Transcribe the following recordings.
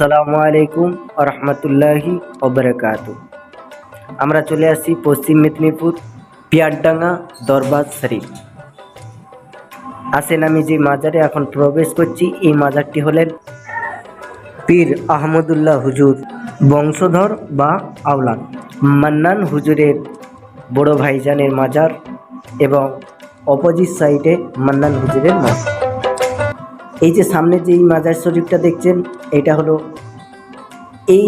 আসসালামু আলাইকুম রহমতুল্লাহি ওবরাকাতু। আমরা চলে আসছি পশ্চিম মেদিনীপুর পিয়ারডাঙ্গা দরবার শরীফ। আসেন আমি যে মাজারে এখন প্রবেশ করছি, এই মাজারটি হলেন পীর আহমদুল্লাহ হুজুর বংশধর বা আওলাদ মান্নান হুজুরের বড় ভাইজানের মাজার এবং অপোজিট সাইডে মান্নান হুজুরের মাজার। এই যে সামনে যে এই মাজার শরীফটা দেখছেন, এটা হলো এই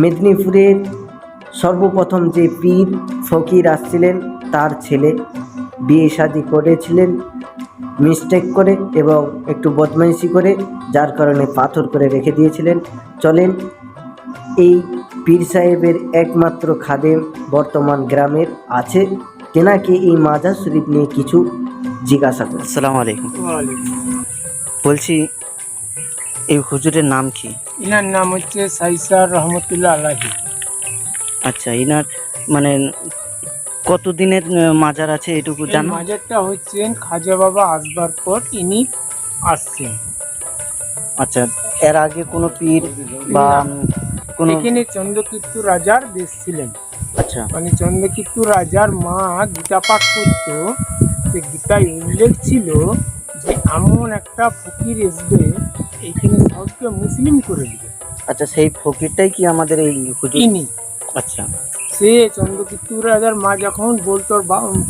মেদিনীপুরের সর্বপ্রথম যে পীর ফকির আসছিলেন তার ছেলে বিয়ে শাদি করেছিলেন মিস্টেক করে এবং একটু বদমাইশি করে, যার কারণে পাথর করে রেখে দিয়েছিলেন। চলেন এই পীর সাহেবের একমাত্র খাদেম বর্তমান গ্রামের আছে তেনাকে এই মাজার শরীফ নিয়ে কিছু জিজ্ঞাসা করি। আসসালামু আলাইকুম। ওয়ালাইকুম। বলছি এই হুজুরের নাম কি? ইনার নাম হচ্ছে সাইসার রহমতুল্লাহ আলাহি। আচ্ছা, ইনার মানে কতদিনের মাজার আছে এটুকু এই জানো? মাজারটা হচ্ছেন খাজা বাবা আসবার পর ইনি আসছেন। আচ্ছা, এর আগে কোনো পীর বা কোনো? এখানে চন্দ্রকীর্তু রাজার দেশ ছিলেন। আচ্ছা মানে চন্দ্রকীর্তু রাজার মা গীতা পাঠ করত, সে গীতায় উল্লেখ ছিল যে এমন একটা ফকির আসবে এইখানে সবকে মুসলিম করে দিবে। আচ্ছা, সেই ফকিরটাই কি আমাদের এই হুজুর? ইনি আচ্ছা সে চন্দ্রকীর্তু রাজার মা যখন বলতো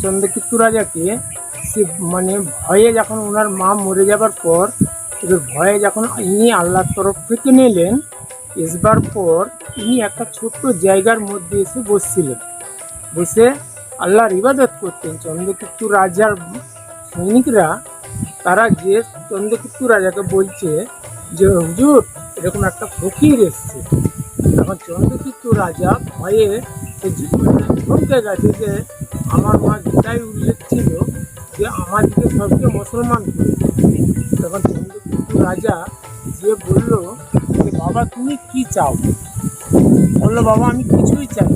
চন্দ্রকীর্তু রাজাকে, সে মানে ভয়ে যখন ওনার মা মরে যাবার পর, এবার ভয়ে যখন ইনি আল্লাহর তরফ থেকে নিলেন, আসবার পর ইনি একটা ছোট্ট জায়গার মধ্যে এসে বসছিলেন, বসে আল্লাহর ইবাদত করতেন। চন্দ্রকীর্তু রাজার সৈনিকরা তারা যে চন্দ্রকীর্তু রাজাকে বলছে যে হুজুর এরকম একটা ফকির এসছে। তখন চন্দ্রকীর্তু রাজা ভয়ে ধমকে গেছে যে আমার মা গীতায় উল্লেখ ছিল যে আমাদেরকে সবকে মুসলমান করে। তখন চন্দ্রকীর্তু রাজা যে বলল যে বাবা তুমি কি চাও? বললো বাবা আমি কিছুই চাই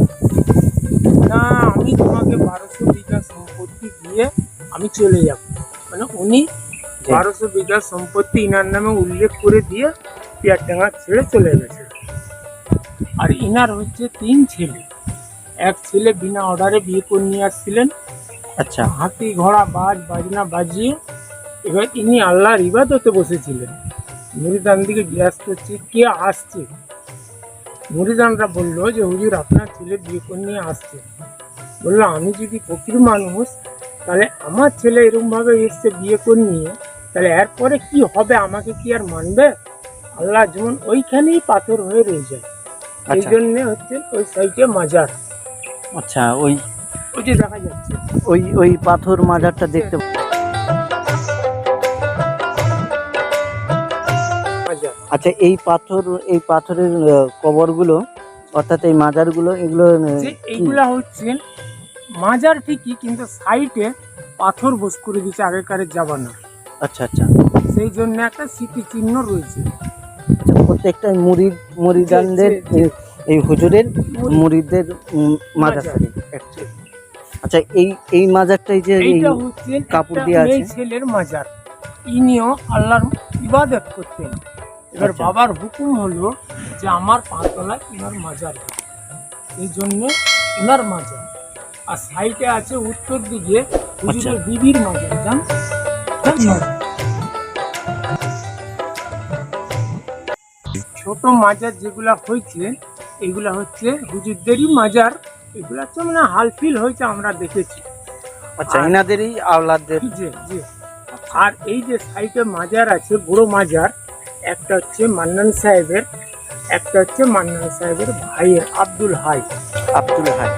না, আমি তোমাকে 1200 বিঘা সম্পত্তি দিয়ে আমি চলে যাব। মানে উনি 1200 বিঘা সম্পত্তি ইনার নামে উল্লেখ করে দিয়ে পিয়ারডাঙ্গা ছেড়ে চলে গেছে। আর ইনার হচ্ছে 3 ছেলে। এক ছেলে বিনা অর্ডারে বিয়ে করে নিয়ে আসছিলেন। আচ্ছা হাতি ঘোড়া বাজনা বাজিয়ে এবার ইনি আল্লাহর ইবাদতে বসেছিলেন। মুরিদান দিকে জিজ্ঞাসা করছে কে আসছে। মুরিদানরা বললো যে হুজুর আপনার ছেলে বিয়ে করে নিয়ে আসছে। বললো আমি যদি ফকির মানুষ, তাহলে আমার ছেলে এরকমভাবে এসছে বিয়ে করে নিয়ে, তাহলে এরপরে কি হবে? আমাকে কি আর মানবে? আল্লাহ যেমন ওইখানেই পাথর হয়ে রয়ে যায়। এই আচ্ছা জন্য হচ্ছে ওই সাইডে মাজার, আচ্ছা ওই ওই যে দেখা যাচ্ছে ওই ওই পাথর মাজারটা দেখতে। মাজার। আচ্ছা, এই পাথরের কবরগুলো অর্থাৎ এই মাজারগুলো এগুলো যে কি? এইগুলা হচ্ছে মাজার ঠিকই, কিন্তু সাইডে পাথর বস করে দিচ্ছে আগেকারের জামানা। আচ্ছা আচ্ছা সেই জন্য একটা স্মৃতিচিহ্ন রয়েছে। প্রত্যেকটা মুরিদানদের জি, জি, জি। এই হুজুরের মুরিদদের মাজার মাজার। শরীফ actually। আচ্ছা, এই মাজারটাই যে এই এইটা হচ্ছে কাপড় একটা দেওয়া আছে। মেয়ে ছেলের মাজার। ইনিও আল্লাহর ইবাদত করতেন। এবার আচ্ছা। বাবার হুকুম হলো যে আমার পাঁচতলায় ওনার মাজার, এই জন্য ওনার মাজার। আর সাইডে আছে উত্তর দিকে হুজুরের বিবির মাজার। ছোট মাজার যেগুলা হয়েছে এগুলা হচ্ছে হুজুরদেরই মাজার। এগুলা হচ্ছে মানে হালফিল হয়েছে, আমরা দেখেছি। আচ্ছা, আর- ইনাদেরই আওলাদদের। জি জি। আর এই যে সাইডে মাজার আছে বড় মাজার, একটা হচ্ছে মান্নান সাহেবের, একটা হচ্ছে মান্নান সাহেবের ভাইয়ের আব্দুল হাই। আব্দুল হাই।